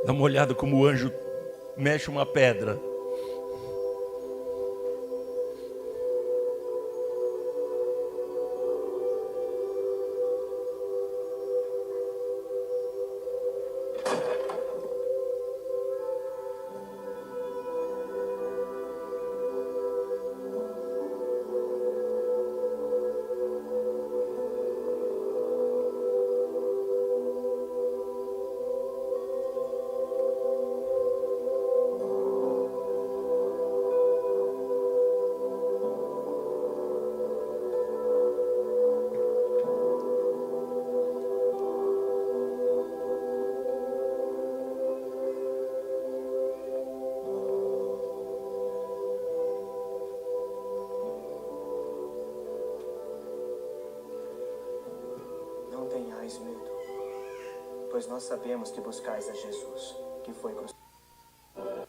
Dá uma olhada como o anjo mexe uma pedra. Não tenhais medo, pois nós sabemos que buscais a Jesus, que foi crucificado.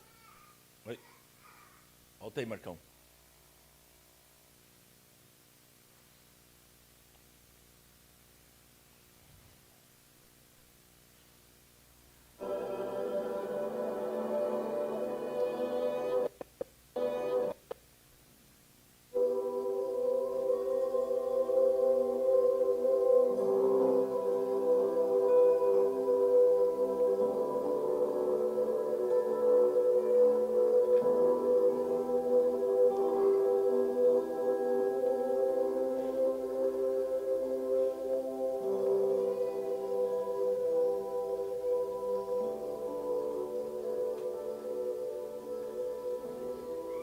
Oi. Volta aí, Marcão.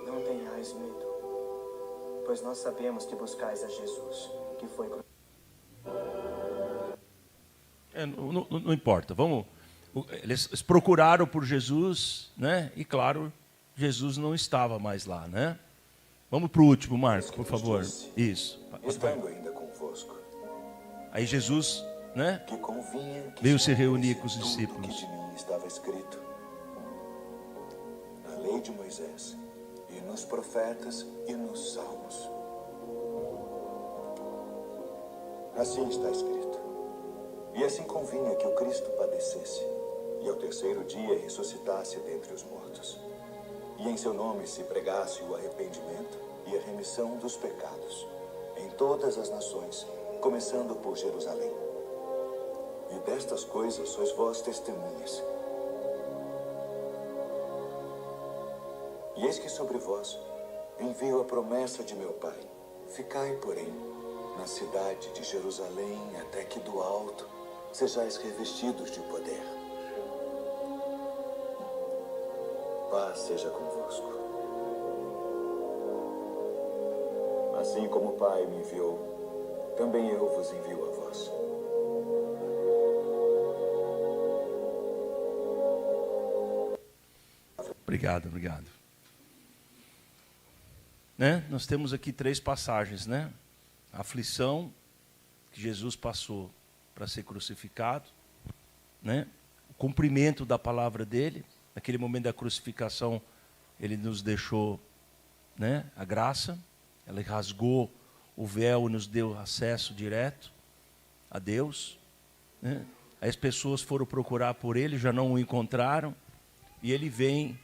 Não tenhais medo, pois nós sabemos que buscais a Jesus, que foi crucificado. Não importa, vamos. Eles procuraram por Jesus, né? E claro, Jesus não estava mais lá, né? Vamos para o último, Marcos, por favor. Isso. Estando ainda convosco, Aí Jesus, né? que convinha que Veio se reunir com os tudo discípulos. que de mim estava escrito na lei de Moisés e nos profetas e nos salmos. Assim está escrito. E assim convinha que o Cristo padecesse e ao terceiro dia ressuscitasse dentre os mortos. E em seu nome se pregasse o arrependimento e a remissão dos pecados em todas as nações, começando por Jerusalém. E destas coisas sois vós testemunhas. E eis que sobre vós envio a promessa de meu Pai. Ficai, porém, na cidade de Jerusalém, até que do alto sejais revestidos de poder. Paz seja convosco. Assim como o Pai me enviou, também eu vos envio a vós. Obrigado, obrigado. Né? Nós temos aqui 3 passagens, né? A aflição que Jesus passou para ser crucificado, né? O cumprimento da palavra dele, naquele momento da crucificação, ele nos deixou, né, a graça, ele rasgou o véu e nos deu acesso direto a Deus, né? Aí as pessoas foram procurar por ele, já não o encontraram, e ele vem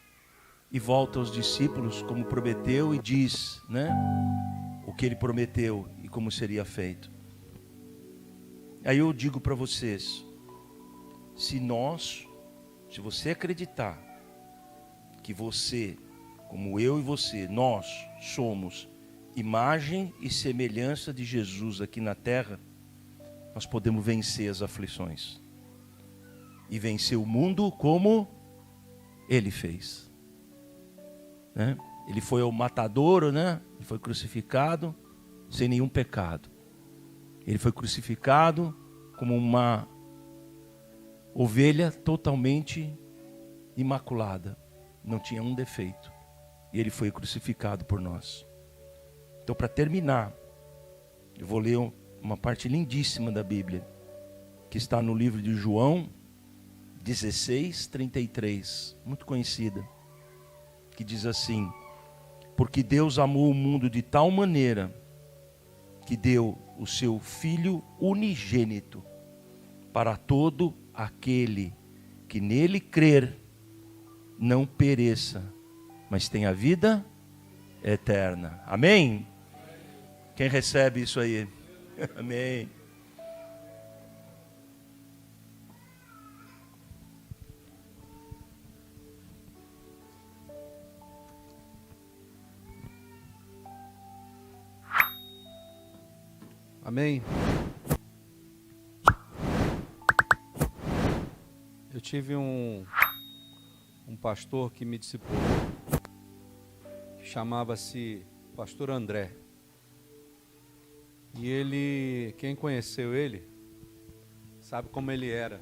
e volta aos discípulos como prometeu e diz, né, o que ele prometeu e como seria feito. Aí eu digo para vocês, se você acreditar que você, como eu e você, nós somos imagem e semelhança de Jesus aqui na terra, nós podemos vencer as aflições e vencer o mundo como ele fez, né? Ele foi o matadouro, né? Ele foi crucificado sem nenhum pecado. Ele foi crucificado como uma ovelha totalmente imaculada, não tinha um defeito. e Ele foi crucificado por nós. Então, para terminar, eu vou ler uma parte lindíssima da Bíblia, que está no livro de João 16:33, muito conhecida, que diz assim: porque Deus amou o mundo de tal maneira que deu o seu Filho unigênito para todo aquele que nele crer não pereça, mas tenha vida eterna. Amém? Quem recebe isso aí? Amém. Amém. Eu tive um pastor que me discipulou, que chamava-se Pastor André. E ele, quem conheceu ele, sabe como ele era,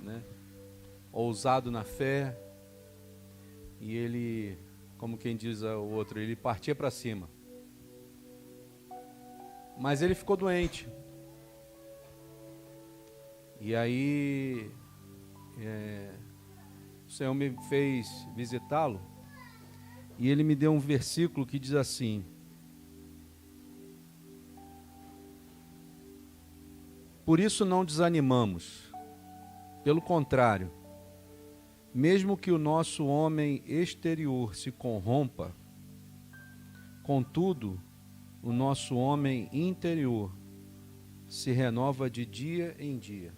né? Ousado na fé. E ele, como quem diz o outro, ele partia para cima. Mas ele ficou doente. E aí o Senhor me fez visitá-lo. E ele me deu um versículo que diz assim: por isso não desanimamos. Pelo contrário, mesmo que o nosso homem exterior se corrompa, contudo, o nosso homem interior se renova de dia em dia.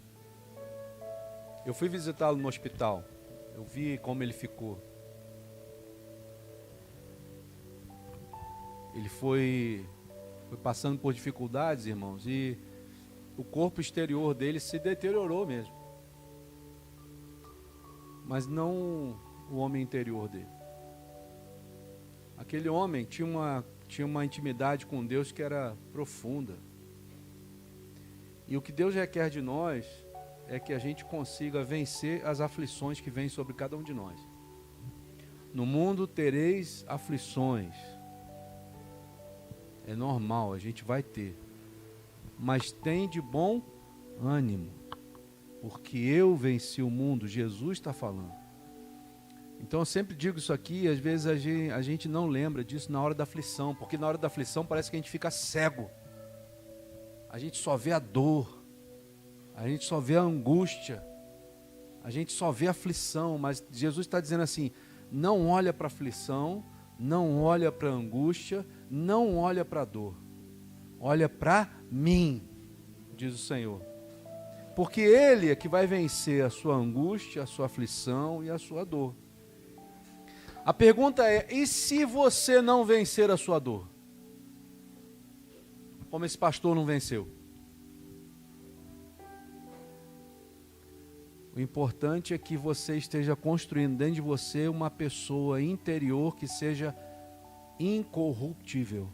Eu fui visitá-lo no hospital. Eu vi como ele ficou. Ele foi passando por dificuldades, irmãos, e o corpo exterior dele se deteriorou mesmo. Mas não o homem interior dele. Aquele homem tinha uma intimidade com Deus que era profunda. E o que Deus requer de nós é que a gente consiga vencer as aflições que vêm sobre cada um de nós. No mundo tereis aflições. É normal, a gente vai ter. Mas tem de bom ânimo, porque eu venci o mundo. Jesus está falando. Então eu sempre digo isso aqui, e às vezes a gente não lembra disso na hora da aflição, porque na hora da aflição parece que a gente fica cego. A gente só vê a dor, a gente só vê a angústia, a gente só vê a aflição, mas Jesus está dizendo assim: não olha para a aflição, não olha para a angústia, não olha para a dor, olha para mim, diz o Senhor. Porque Ele é que vai vencer a sua angústia, a sua aflição e a sua dor. A pergunta é: e se você não vencer a sua dor? Como esse pastor não venceu? O importante é que você esteja construindo dentro de você uma pessoa interior que seja incorruptível,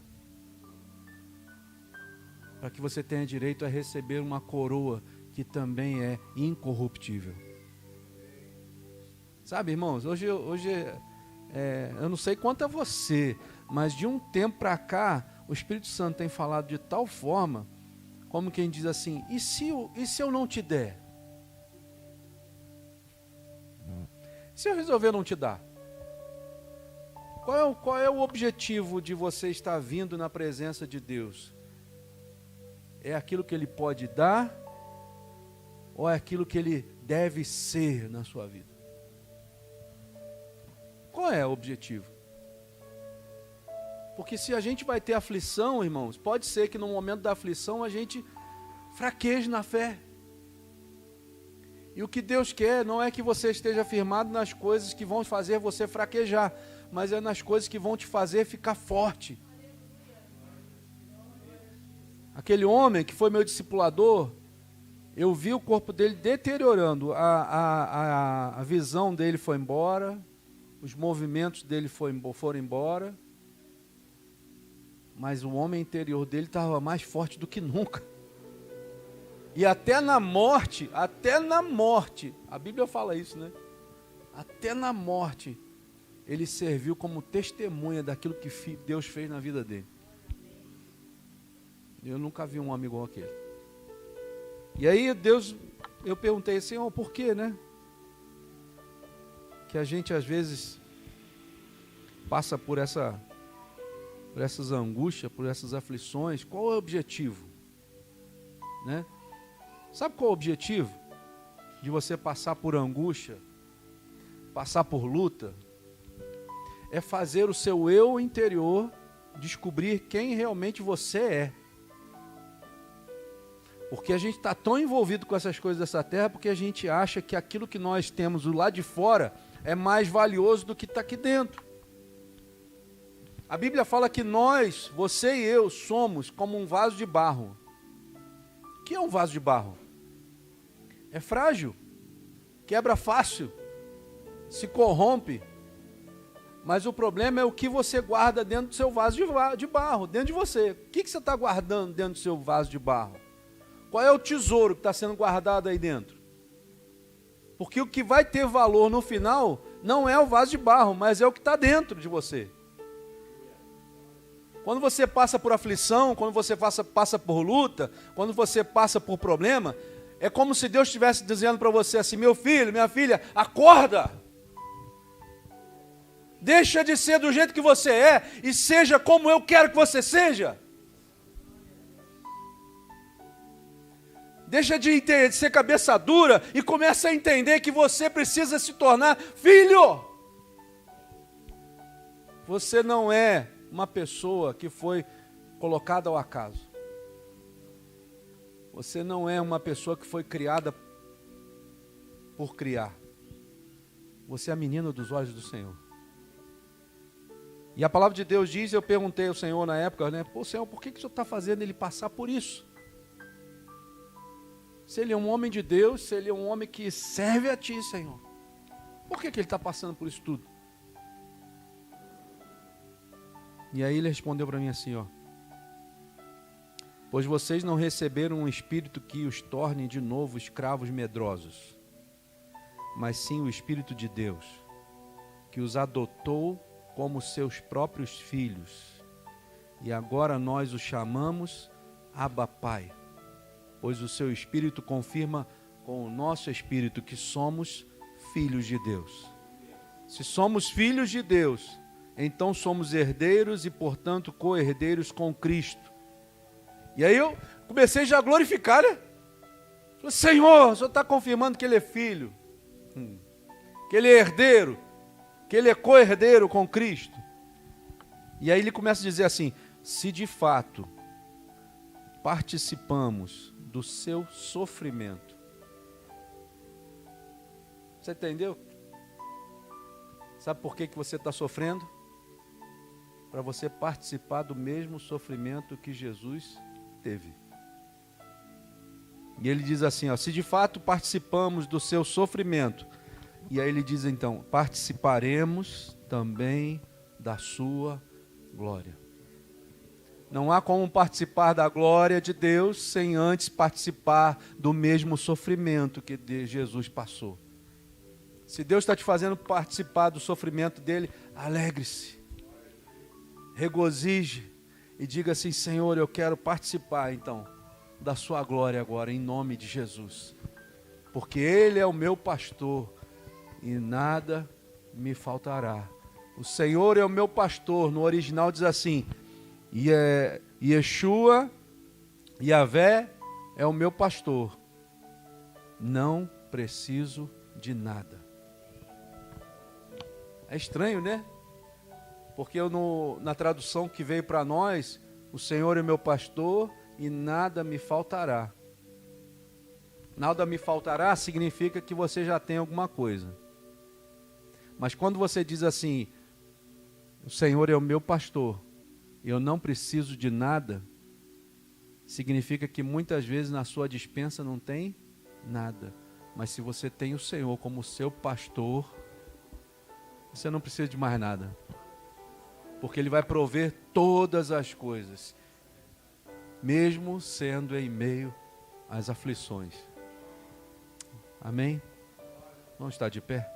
para que você tenha direito a receber uma coroa que também é incorruptível. Sabe, irmãos, hoje eu não sei quanto a você, mas de um tempo para cá, o Espírito Santo tem falado de tal forma, como quem diz assim: e se eu não te der? Se eu resolver não te dar? Qual é o objetivo de você estar vindo na presença de Deus? É aquilo que Ele pode dar, ou é aquilo que Ele deve ser na sua vida? Qual é o objetivo? Porque se a gente vai ter aflição, irmãos, pode ser que no momento da aflição a gente fraqueje na fé. E o que Deus quer não é que você esteja firmado nas coisas que vão fazer você fraquejar, mas é nas coisas que vão te fazer ficar forte. Aquele homem que foi meu discipulador, eu vi o corpo dele deteriorando, a visão dele foi embora, os movimentos dele foram embora, mas o homem interior dele estava mais forte do que nunca. E até na morte, a Bíblia fala isso, né? Até na morte, ele serviu como testemunha daquilo que Deus fez na vida dele. Eu nunca vi um homem igual aquele. E aí eu perguntei, Senhor, por quê, né? Que a gente às vezes passa por essas angústias, por essas aflições. Qual é o objetivo? Né? Sabe qual é o objetivo de você passar por angústia, passar por luta? É fazer o seu eu interior descobrir quem realmente você é. Porque a gente está tão envolvido com essas coisas dessa terra, porque a gente acha que aquilo que nós temos do lado de fora é mais valioso do que está aqui dentro. A Bíblia fala que nós, você e eu, somos como um vaso de barro. O que é um vaso de barro? É frágil, quebra fácil, se corrompe. Mas o problema é o que você guarda dentro do seu vaso de barro, dentro de você. O que você está guardando dentro do seu vaso de barro? Qual é o tesouro que está sendo guardado aí dentro? Porque o que vai ter valor no final não é o vaso de barro, mas é o que está dentro de você. Quando você passa por aflição, quando você passa por luta, quando você passa por problema, é como se Deus estivesse dizendo para você assim, meu filho, minha filha, acorda! Deixa de ser do jeito que você é e seja como eu quero que você seja. Deixa de ser cabeça dura e começa a entender que você precisa se tornar filho. Você não é uma pessoa que foi colocada ao acaso. Você não é uma pessoa que foi criada por criar. Você é a menina dos olhos do Senhor. E a palavra de Deus diz, eu perguntei ao Senhor na época, né? Pô, Senhor, por que o Senhor está fazendo ele passar por isso? Se ele é um homem de Deus, se ele é um homem que serve a Ti, Senhor, por que ele está passando por isso tudo? E aí ele respondeu para mim assim, ó. Pois vocês não receberam um espírito que os torne de novo escravos medrosos, mas sim o Espírito de Deus, que os adotou como seus próprios filhos. E agora nós os chamamos Abba Pai, pois o seu Espírito confirma com o nosso Espírito que somos filhos de Deus. Se somos filhos de Deus, então somos herdeiros e, portanto, co-herdeiros com Cristo. E aí eu comecei já a glorificar, né? Falei, Senhor, o Senhor está confirmando que Ele é filho, que Ele é herdeiro, que Ele é co-herdeiro com Cristo. E aí ele começa a dizer assim, se de fato participamos do seu sofrimento. Você entendeu? Sabe por que você está sofrendo? Para você participar do mesmo sofrimento que Jesus teve. E ele diz assim, ó, se de fato participamos do seu sofrimento, e aí ele diz então, participaremos também da sua glória. Não há como participar da glória de Deus sem antes participar do mesmo sofrimento que Jesus passou. Se Deus está te fazendo participar do sofrimento dele, alegre-se, regozije e diga assim, Senhor, eu quero participar então da sua glória agora, em nome de Jesus. Porque Ele é o meu pastor e nada me faltará. O Senhor é o meu pastor, no original diz assim, Yeshua, Yahvé é o meu pastor, não preciso de nada. É estranho, né? Porque na tradução que veio para nós, o Senhor é meu pastor e nada me faltará. Nada me faltará significa que você já tem alguma coisa. Mas quando você diz assim, o Senhor é o meu pastor, eu não preciso de nada, significa que muitas vezes na sua despensa não tem nada. Mas se você tem o Senhor como seu pastor, você não precisa de mais nada. Porque Ele vai prover todas as coisas, mesmo sendo em meio às aflições. Amém? Vamos estar de pé?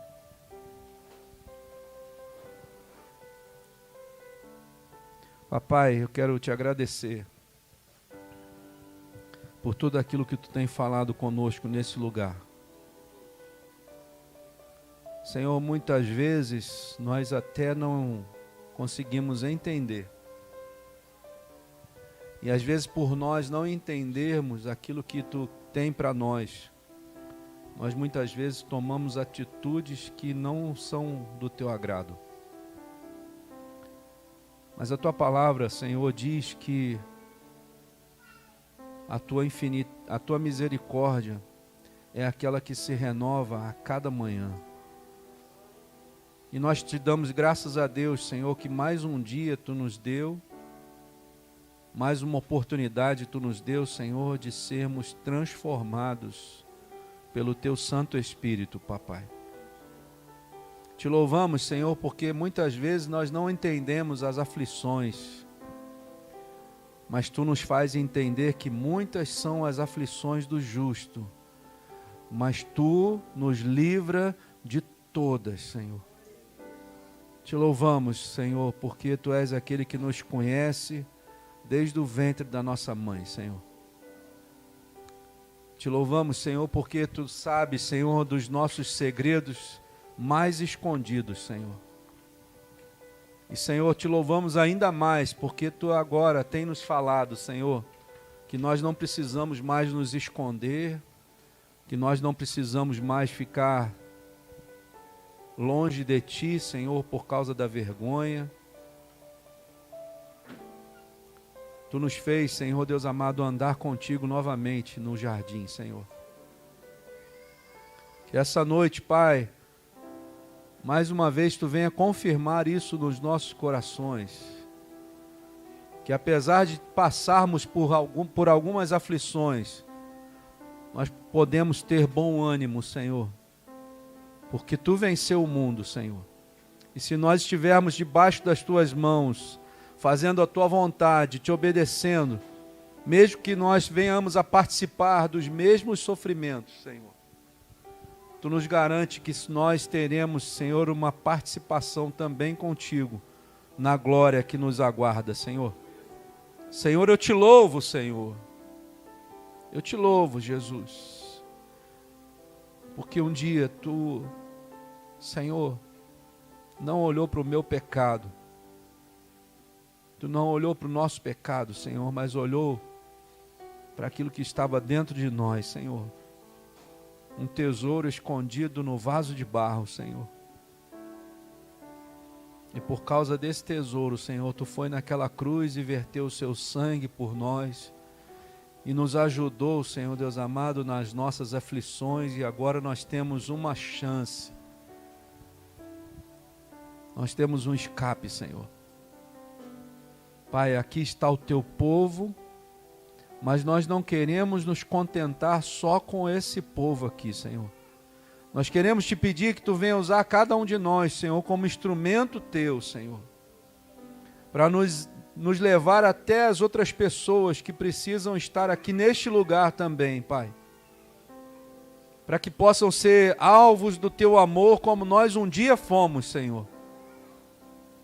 Papai, eu quero te agradecer por tudo aquilo que tu tem falado conosco nesse lugar. Senhor, muitas vezes nós até não conseguimos entender. E às vezes por nós não entendermos aquilo que tu tem para nós, nós muitas vezes tomamos atitudes que não são do teu agrado. Mas a tua palavra, Senhor, diz que a tua misericórdia é aquela que se renova a cada manhã. E nós te damos graças a Deus, Senhor, que mais um dia tu nos deu, mais uma oportunidade tu nos deu, Senhor, de sermos transformados pelo teu Santo Espírito, Papai. Te louvamos, Senhor, porque muitas vezes nós não entendemos as aflições, mas tu nos faz entender que muitas são as aflições do justo, mas tu nos livra de todas, Senhor. Te louvamos, Senhor, porque tu és aquele que nos conhece desde o ventre da nossa mãe, Senhor. Te louvamos, Senhor, porque tu sabes, Senhor, dos nossos segredos mais escondidos, Senhor. E, Senhor, te louvamos ainda mais, porque tu agora tem nos falado, Senhor, que nós não precisamos mais nos esconder, que nós não precisamos mais ficar longe de ti, Senhor, por causa da vergonha. Tu nos fez, Senhor Deus amado, andar contigo novamente no jardim, Senhor. Que essa noite, Pai, mais uma vez tu venha confirmar isso nos nossos corações. Que apesar de passarmos por algumas aflições, nós podemos ter bom ânimo, Senhor. Porque tu venceu o mundo, Senhor. E se nós estivermos debaixo das tuas mãos, fazendo a tua vontade, te obedecendo, mesmo que nós venhamos a participar dos mesmos sofrimentos, Senhor, tu nos garante que nós teremos, Senhor, uma participação também contigo na glória que nos aguarda, Senhor. Senhor, eu te louvo, Senhor. Eu te louvo, Jesus. Porque um dia tu, Senhor, não olhou para o meu pecado. Tu não olhou para o nosso pecado, Senhor, mas olhou para aquilo que estava dentro de nós, Senhor. Um tesouro escondido no vaso de barro, Senhor. E por causa desse tesouro, Senhor, tu foi naquela cruz e verteu o seu sangue por nós. E nos ajudou, Senhor Deus amado, nas nossas aflições. E agora nós temos uma chance. Nós temos um escape, Senhor. Pai, aqui está o teu povo, mas nós não queremos nos contentar só com esse povo aqui, Senhor. Nós queremos te pedir que tu venha usar cada um de nós, Senhor, como instrumento teu, Senhor, para nos levar até as outras pessoas que precisam estar aqui neste lugar também, Pai. Para que possam ser alvos do teu amor como nós um dia fomos, Senhor.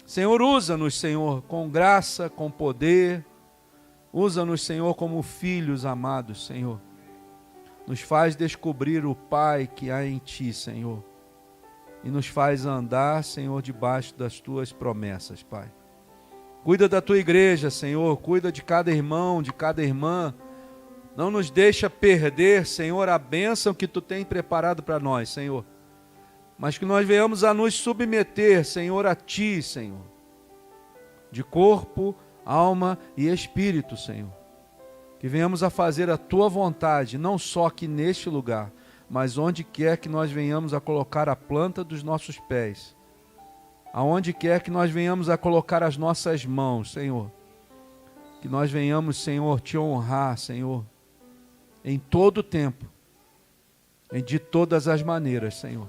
Senhor, usa-nos, Senhor, com graça, com poder. Usa-nos, Senhor, como filhos amados, Senhor. Nos faz descobrir o Pai que há em Ti, Senhor. E nos faz andar, Senhor, debaixo das Tuas promessas, Pai. Cuida da Tua igreja, Senhor. Cuida de cada irmão, de cada irmã. Não nos deixa perder, Senhor, a bênção que Tu tem preparado para nós, Senhor. Mas que nós venhamos a nos submeter, Senhor, a Ti, Senhor. De corpo, alma e espírito, Senhor. Que venhamos a fazer a Tua vontade, não só aqui neste lugar, mas onde quer que nós venhamos a colocar a planta dos nossos pés. Aonde quer que nós venhamos a colocar as nossas mãos, Senhor. Que nós venhamos, Senhor, Te honrar, Senhor. Em todo o tempo. E de todas as maneiras, Senhor.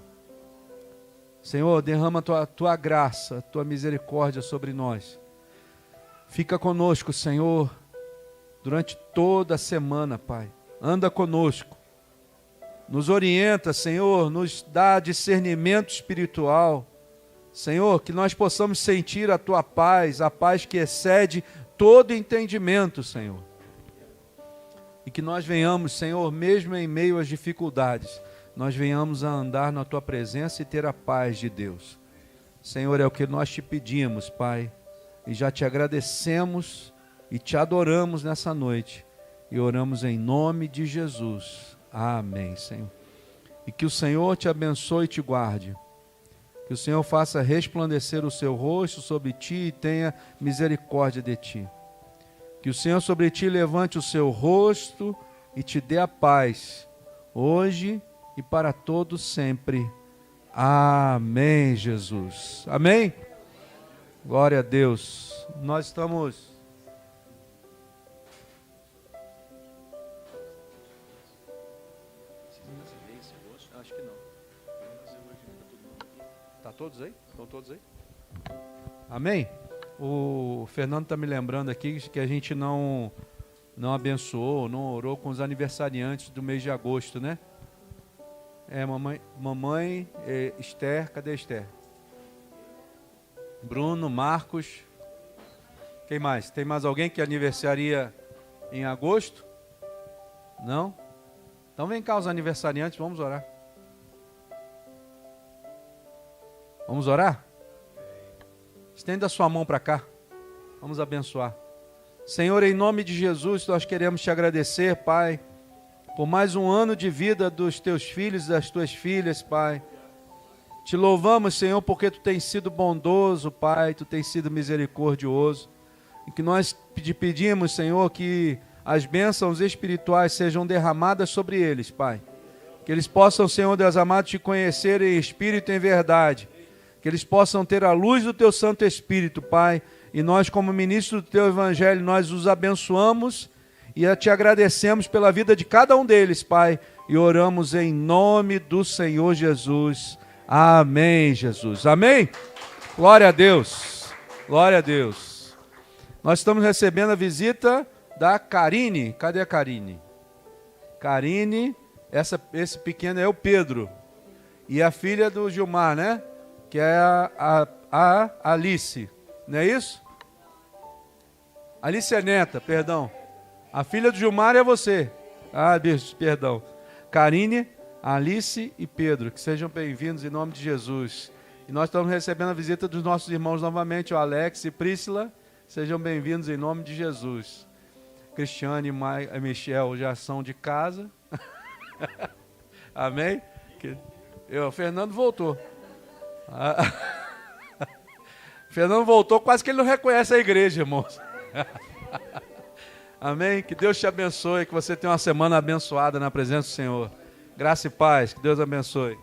Senhor, derrama a Tua graça, a Tua misericórdia sobre nós. Fica conosco, Senhor, durante toda a semana, Pai. Anda conosco. Nos orienta, Senhor, nos dá discernimento espiritual. Senhor, que nós possamos sentir a tua paz, a paz que excede todo entendimento, Senhor. E que nós venhamos, Senhor, mesmo em meio às dificuldades, nós venhamos a andar na tua presença e ter a paz de Deus. Senhor, é o que nós te pedimos, Pai, e já te agradecemos e te adoramos nessa noite. E oramos em nome de Jesus. Amém, Senhor. E que o Senhor te abençoe e te guarde. Que o Senhor faça resplandecer o seu rosto sobre ti e tenha misericórdia de ti. Que o Senhor sobre ti levante o seu rosto e te dê a paz, hoje e para todos sempre. Amém, Jesus. Amém? Glória a Deus. Nós estamos... Acho que não. Tá todos aí? Estão todos aí? Amém? O Fernando está me lembrando aqui que a gente não abençoou, não orou com os aniversariantes do mês de agosto, né? Mamãe, Esther, cadê Esther? Bruno, Marcos. Quem mais? Tem mais alguém que aniversaria em agosto? Não? Então vem cá os aniversariantes, vamos orar. Vamos orar? Estenda a sua mão para cá. Vamos abençoar. Senhor, em nome de Jesus, nós queremos te agradecer, Pai, por mais um ano de vida dos teus filhos e das tuas filhas, Pai. Te louvamos, Senhor, porque tu tens sido bondoso, Pai, tu tens sido misericordioso. E que nós te pedimos, Senhor, que as bênçãos espirituais sejam derramadas sobre eles, Pai. Que eles possam, Senhor Deus amado, te conhecer em espírito e em verdade. Que eles possam ter a luz do teu Santo Espírito, Pai. E nós, como ministros do teu Evangelho, nós os abençoamos e te agradecemos pela vida de cada um deles, Pai. E oramos em nome do Senhor Jesus. Amém, Jesus. Amém? Glória a Deus. Glória a Deus. Nós estamos recebendo a visita da Karine. Cadê a Karine? Karine, esse pequeno é o Pedro. E a filha do Gilmar, né? Que é a Alice. Não é isso? Alice é neta, perdão. A filha do Gilmar é você. Ah, perdão. Karine, Alice e Pedro, que sejam bem-vindos em nome de Jesus. E nós estamos recebendo a visita dos nossos irmãos novamente, o Alex e Priscila. Sejam bem-vindos em nome de Jesus. Cristiane e Michel já são de casa. Amém? O Fernando voltou. Fernando voltou, quase que ele não reconhece a igreja, irmãos. Amém? Que Deus te abençoe, que você tenha uma semana abençoada na presença do Senhor. Graça e paz, que Deus abençoe.